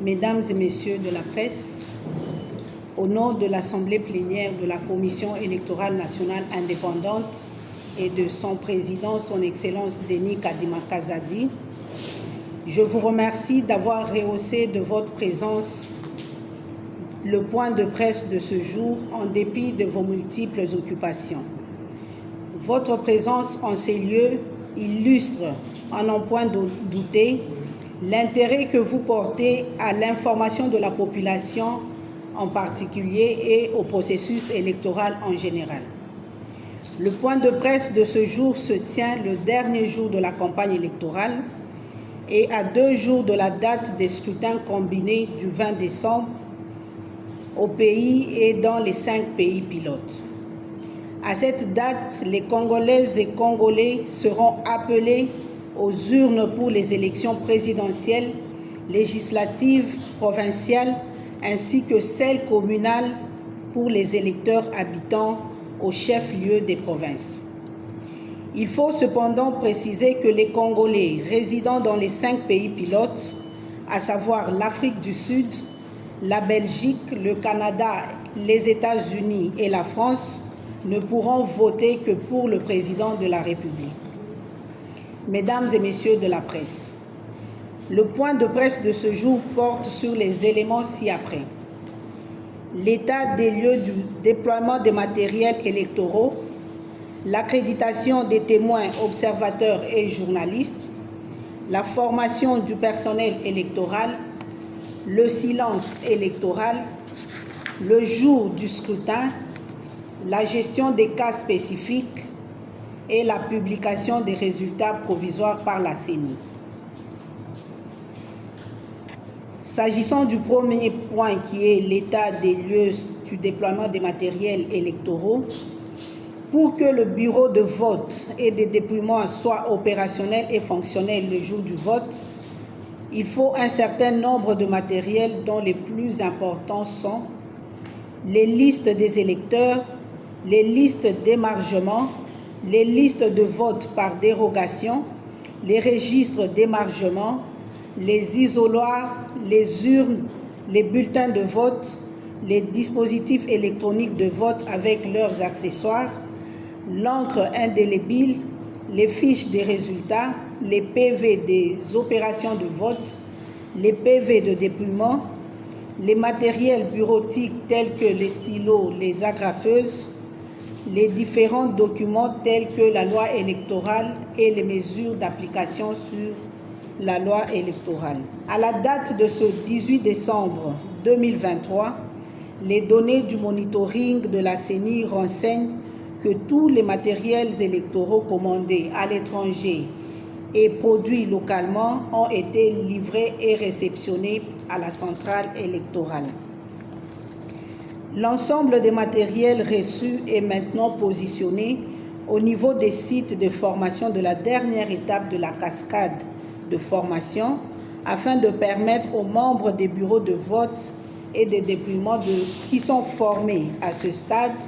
Mesdames et Messieurs de la presse, au nom de l'Assemblée plénière de la Commission électorale nationale indépendante et de son président, son Excellence Denis Kadima Kazadi, je vous remercie d'avoir rehaussé de votre présence le point de presse de ce jour en dépit de vos multiples occupations. Votre présence en ces lieux illustre, à n'en point douter, l'intérêt que vous portez à l'information de la population en particulier et au processus électoral en général. Le point de presse de ce jour se tient le dernier jour de la campagne électorale et à 2 jours de la date des scrutins combinés du 20 décembre au pays et dans les 5 pays pilotes. À cette date, les Congolaises et Congolais seront appelés aux urnes pour les élections présidentielles, législatives, provinciales, ainsi que celles communales pour les électeurs habitant au chef-lieu des provinces. Il faut cependant préciser que les Congolais résidant dans les 5 pays pilotes, à savoir l'Afrique du Sud, la Belgique, le Canada, les États-Unis et la France, ne pourront voter que pour le président de la République. Mesdames et Messieurs de la presse, le point de presse de ce jour porte sur les éléments ci-après. L'état des lieux du déploiement des matériels électoraux, l'accréditation des témoins, observateurs et journalistes, la formation du personnel électoral, le silence électoral, le jour du scrutin, la gestion des cas spécifiques et la publication des résultats provisoires par la CENI. S'agissant du premier point qui est l'état des lieux du déploiement des matériels électoraux, pour que le bureau de vote et de dépouillement soit opérationnel et fonctionnel le jour du vote, il faut un certain nombre de matériels dont les plus importants sont les listes des électeurs, les listes d'émargement, les listes de vote par dérogation, les registres d'émargement, les isoloirs, les urnes, les bulletins de vote, les dispositifs électroniques de vote avec leurs accessoires, l'encre indélébile, les fiches des résultats, les PV des opérations de vote, les PV de dépouillement, les matériels bureautiques tels que les stylos, les agrafeuses, les différents documents tels que la loi électorale et les mesures d'application sur la loi électorale. À la date de ce 18 décembre 2023, les données du monitoring de la CENI renseignent que tous les matériels électoraux commandés à l'étranger et produits localement ont été livrés et réceptionnés à la centrale électorale. L'ensemble des matériels reçus est maintenant positionné au niveau des sites de formation de la dernière étape de la cascade de formation afin de permettre aux membres des bureaux de vote et de dépouillement qui sont formés à ce stade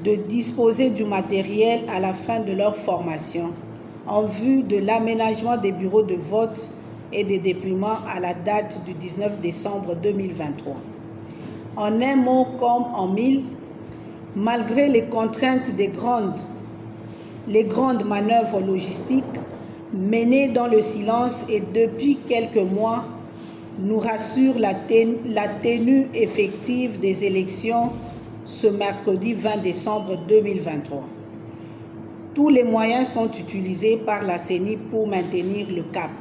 de disposer du matériel à la fin de leur formation en vue de l'aménagement des bureaux de vote et de dépouillement à la date du 19 décembre 2023. En un mot comme en mille, malgré les contraintes des grandes manœuvres logistiques menées dans le silence et depuis quelques mois, nous rassure la tenue effective des élections ce mercredi 20 décembre 2023. Tous les moyens sont utilisés par la CENI pour maintenir le cap.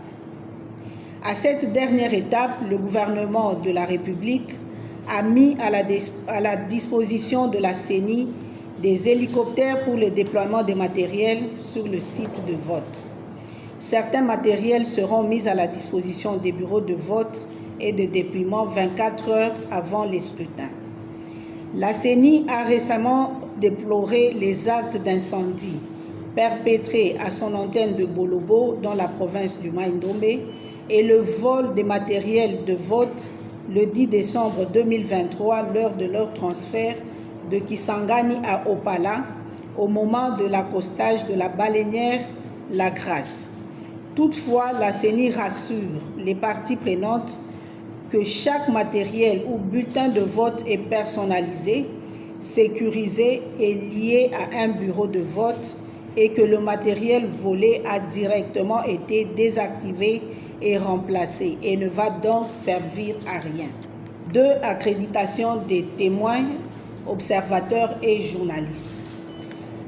À cette dernière étape, le gouvernement de la République a mis à la disposition de la CENI des hélicoptères pour le déploiement des matériels sur le site de vote. Certains matériels seront mis à la disposition des bureaux de vote et de dépouillement 24 heures avant les scrutins. La CENI a récemment déploré les actes d'incendie perpétrés à son antenne de Bolobo dans la province du Mai-Ndombe et le vol des matériels de vote le 10 décembre 2023 lors de leur transfert de Kisangani à Opala au moment de l'accostage de la baleinière La Grâce. Toutefois, la CENI rassure les parties prenantes que chaque matériel ou bulletin de vote est personnalisé, sécurisé et lié à un bureau de vote et que le matériel volé a directement été désactivé et remplacé et ne va donc servir à rien. 2. Accréditation des témoins, observateurs et journalistes.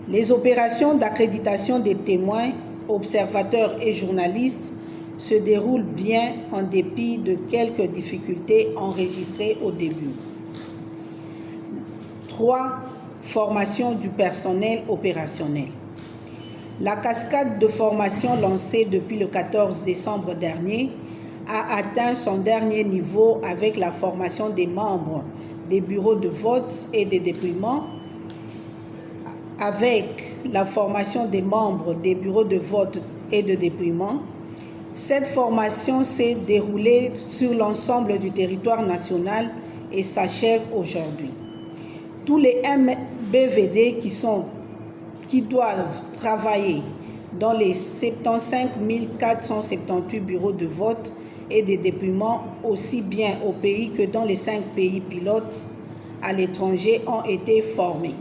Les opérations d'accréditation des témoins, observateurs et journalistes se déroulent bien en dépit de quelques difficultés enregistrées au début. 3. Formation du personnel opérationnel. La cascade de formation lancée depuis le 14 décembre dernier a atteint son dernier niveau avec la formation des membres des bureaux de vote et des dépouillements, avec la formation des membres des bureaux de vote et de dépouillement. Cette formation s'est déroulée sur l'ensemble du territoire national et s'achève aujourd'hui. Tous les MBVD qui doivent travailler dans les 75 478 bureaux de vote et des dépouillements, aussi bien au pays que dans les 5 pays pilotes à l'étranger, ont été formés.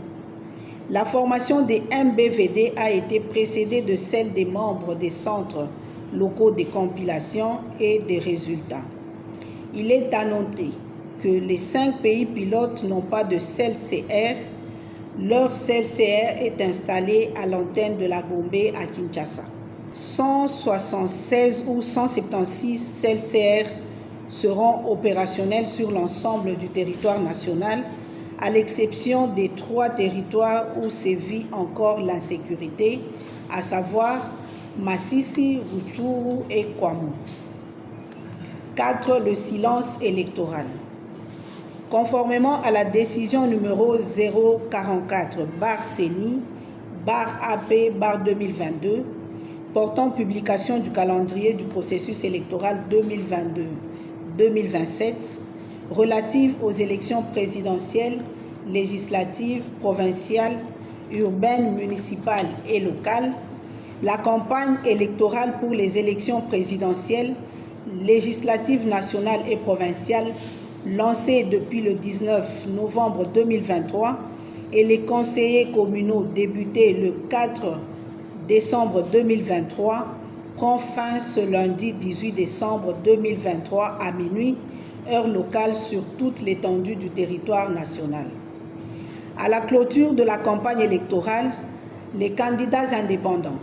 La formation des MBVD a été précédée de celle des membres des centres locaux de compilation et des résultats. Il est à noter que les 5 pays pilotes n'ont pas de CELCR. Leur CELCR est installé à l'antenne de la Gombe à Kinshasa. 176 ou 176 CELCR seront opérationnels sur l'ensemble du territoire national, à l'exception des 3 territoires où sévit encore l'insécurité, à savoir Massissi, Rutshuru et Kwamut. 4. Le silence électoral. Conformément à la décision numéro 044/CENI/AP/2022 portant publication du calendrier du processus électoral 2022-2027 relative aux élections présidentielles, législatives, provinciales, urbaines, municipales et locales, la campagne électorale pour les élections présidentielles, législatives nationales et provinciales lancée depuis le 19 novembre 2023 et les conseillers communaux débutés le 4 décembre 2023 prend fin ce lundi 18 décembre 2023 à minuit, heure locale sur toute l'étendue du territoire national. À la clôture de la campagne électorale, les candidats indépendants,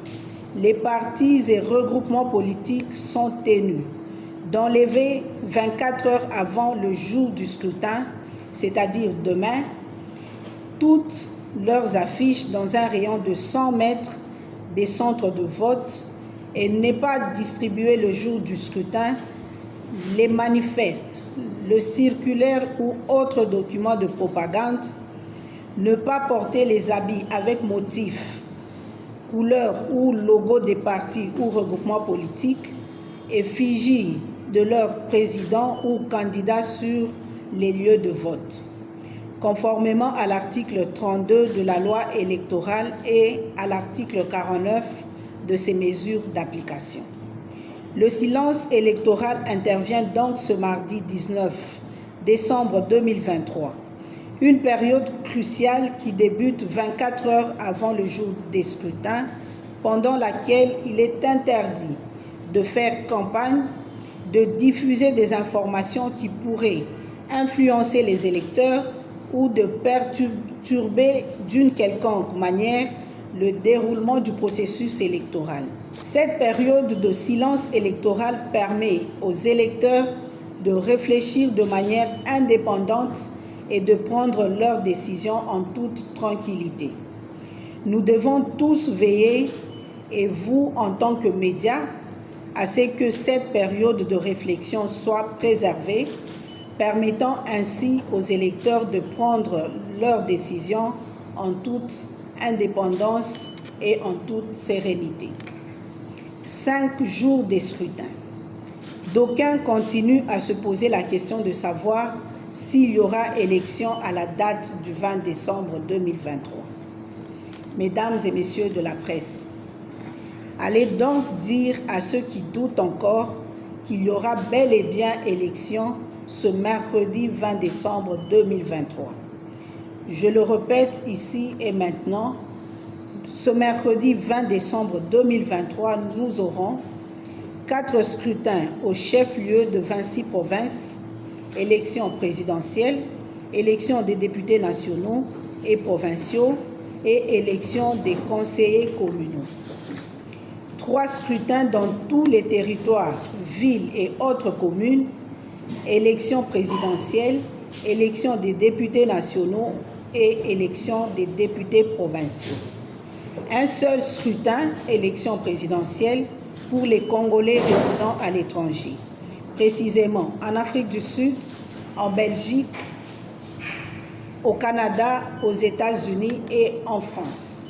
les partis et regroupements politiques sont tenus d'enlever 24 heures avant le jour du scrutin, c'est-à-dire demain, toutes leurs affiches dans un rayon de 100 mètres des centres de vote et ne pas distribuer le jour du scrutin les manifestes, le circulaire ou autres documents de propagande, ne pas porter les habits avec motif, couleur ou logo des partis ou regroupements politiques, effigie de leur président ou candidat sur les lieux de vote, conformément à l'article 32 de la loi électorale et à l'article 49 de ces mesures d'application. Le silence électoral intervient donc ce mardi 19 décembre 2023, une période cruciale qui débute 24 heures avant le jour des scrutins, pendant laquelle il est interdit de faire campagne, de diffuser des informations qui pourraient influencer les électeurs ou de perturber d'une quelconque manière le déroulement du processus électoral. Cette période de silence électoral permet aux électeurs de réfléchir de manière indépendante et de prendre leurs décisions en toute tranquillité. Nous devons tous veiller, et vous en tant que médias, à ce que cette période de réflexion soit préservée, permettant ainsi aux électeurs de prendre leurs décisions en toute indépendance et en toute sérénité. 5 jours des scrutins. D'aucuns continuent à se poser la question de savoir s'il y aura élection à la date du 20 décembre 2023. Mesdames et messieurs de la presse, allez donc dire à ceux qui doutent encore qu'il y aura bel et bien élection ce mercredi 20 décembre 2023. Je le répète ici et maintenant, ce mercredi 20 décembre 2023, nous aurons 4 scrutins au chef-lieu de 26 provinces, élections présidentielles, élections des députés nationaux et provinciaux et élections des conseillers communaux. 3 scrutins dans tous les territoires, villes et autres communes, élections présidentielles, élections des députés nationaux et élections des députés provinciaux. Un seul scrutin, élection présidentielle, pour les Congolais résidant à l'étranger, précisément en Afrique du Sud, en Belgique, au Canada, aux États-Unis et en France.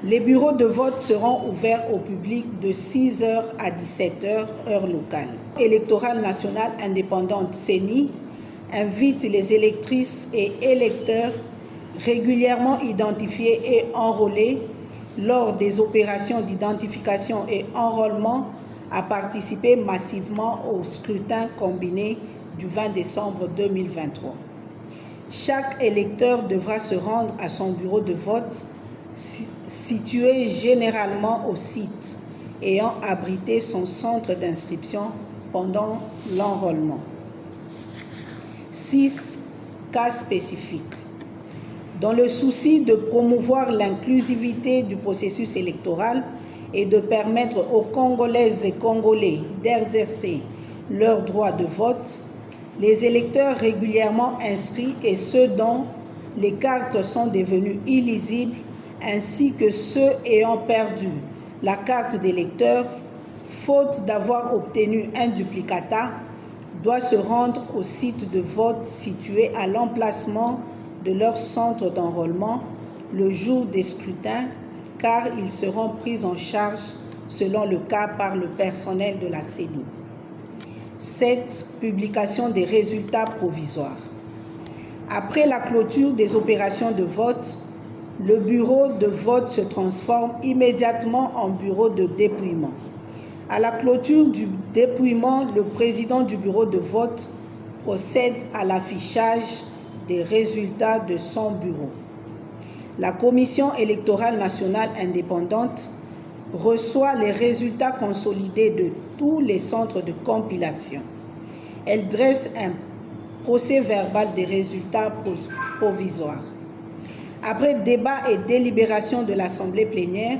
Les bureaux de vote seront ouverts au public de 6h à 17h, heure locale. L'électorale nationale indépendante CENI invite les électrices et électeurs régulièrement identifiés et enrôlés lors des opérations d'identification et enrôlement à participer massivement au scrutin combiné du 20 décembre 2023. Chaque électeur devra se rendre à son bureau de vote situé généralement au site ayant abrité son centre d'inscription pendant l'enrôlement. 6 cas spécifiques. Dans le souci de promouvoir l'inclusivité du processus électoral et de permettre aux Congolaises et Congolais d'exercer leur droit de vote, les électeurs régulièrement inscrits et ceux dont les cartes sont devenues illisibles, ainsi que ceux ayant perdu la carte d'électeur, faute d'avoir obtenu un duplicata, doivent se rendre au site de vote situé à l'emplacement de leur centre d'enrôlement le jour des scrutins, car ils seront pris en charge selon le cas par le personnel de la CENI. 7. Publication des résultats provisoires. Après la clôture des opérations de vote, le bureau de vote se transforme immédiatement en bureau de dépouillement. À la clôture du dépouillement, le président du bureau de vote procède à l'affichage des résultats de son bureau. La Commission électorale nationale indépendante reçoit les résultats consolidés de tous les centres de compilation. Elle dresse un procès-verbal des résultats provisoires. Après débat et délibération de l'Assemblée plénière,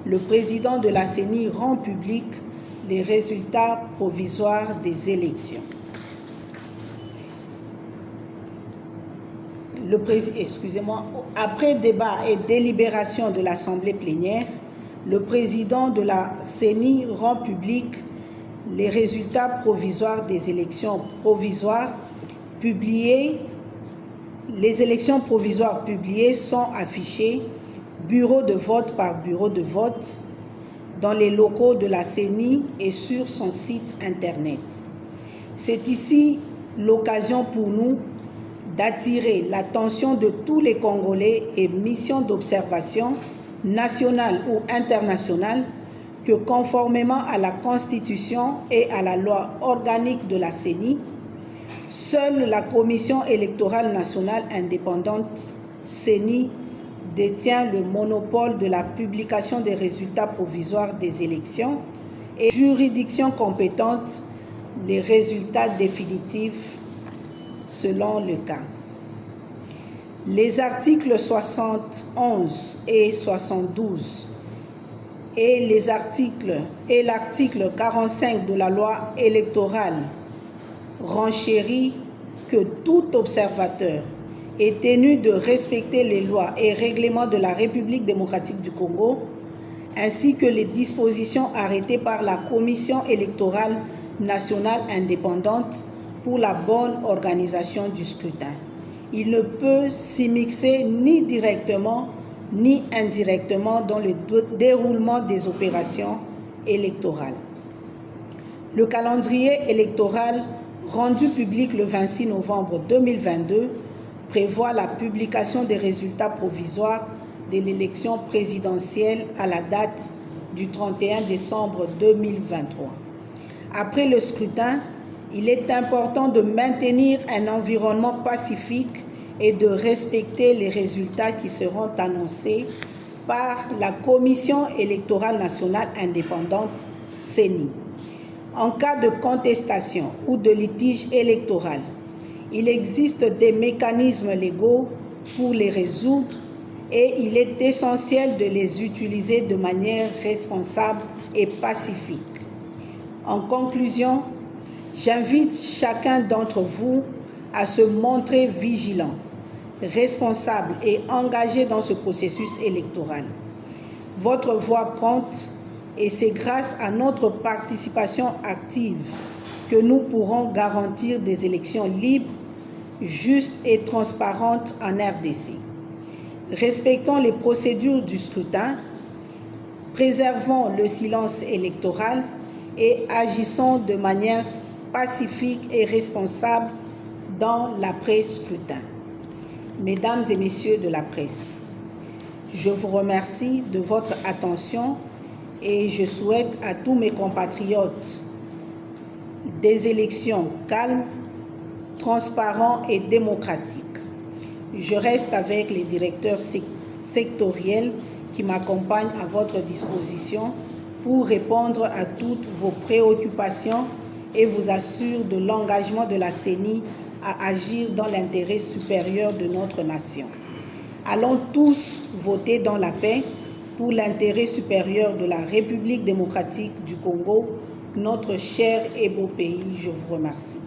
le président de la CENI rend public les résultats provisoires des élections. Après débat et délibération de l'Assemblée plénière, le président de la CENI rend public les résultats provisoires des élections provisoires publiées. Les élections provisoires publiées sont affichées bureau de vote par bureau de vote dans les locaux de la CENI et sur son site internet. C'est ici l'occasion pour nous d'attirer l'attention de tous les Congolais et missions d'observation nationales ou internationales que conformément à la Constitution et à la loi organique de la CENI, seule la Commission électorale nationale indépendante CENI détient le monopole de la publication des résultats provisoires des élections et juridiction compétente les résultats définitifs selon le cas. Les articles 71 et 72 et l'article 45 de la loi électorale renchérit que tout observateur est tenu de respecter les lois et règlements de la République démocratique du Congo, ainsi que les dispositions arrêtées par la Commission électorale nationale indépendante pour la bonne organisation du scrutin. Il ne peut s'immiscer ni directement ni indirectement dans le déroulement des opérations électorales. Le calendrier électoral rendu public le 26 novembre 2022 prévoit la publication des résultats provisoires de l'élection présidentielle à la date du 31 décembre 2023. Après le scrutin, Il est important de maintenir un environnement pacifique et de respecter les résultats qui seront annoncés par la Commission électorale nationale indépendante, CENI. En cas de contestation ou de litige électoral, il existe des mécanismes légaux pour les résoudre et il est essentiel de les utiliser de manière responsable et pacifique. En conclusion, j'invite chacun d'entre vous à se montrer vigilant, responsable et engagé dans ce processus électoral. Votre voix compte et c'est grâce à notre participation active que nous pourrons garantir des élections libres, justes et transparentes en RDC. Respectons les procédures du scrutin, préservons le silence électoral et agissons de manière pacifique et responsable dans l'après-scrutin. Mesdames et messieurs de la presse, je vous remercie de votre attention et je souhaite à tous mes compatriotes des élections calmes, transparentes et démocratiques. Je reste avec les directeurs sectoriels qui m'accompagnent à votre disposition pour répondre à toutes vos préoccupations et vous assure de l'engagement de la CENI à agir dans l'intérêt supérieur de notre nation. Allons tous voter dans la paix pour l'intérêt supérieur de la République démocratique du Congo, notre cher et beau pays. Je vous remercie.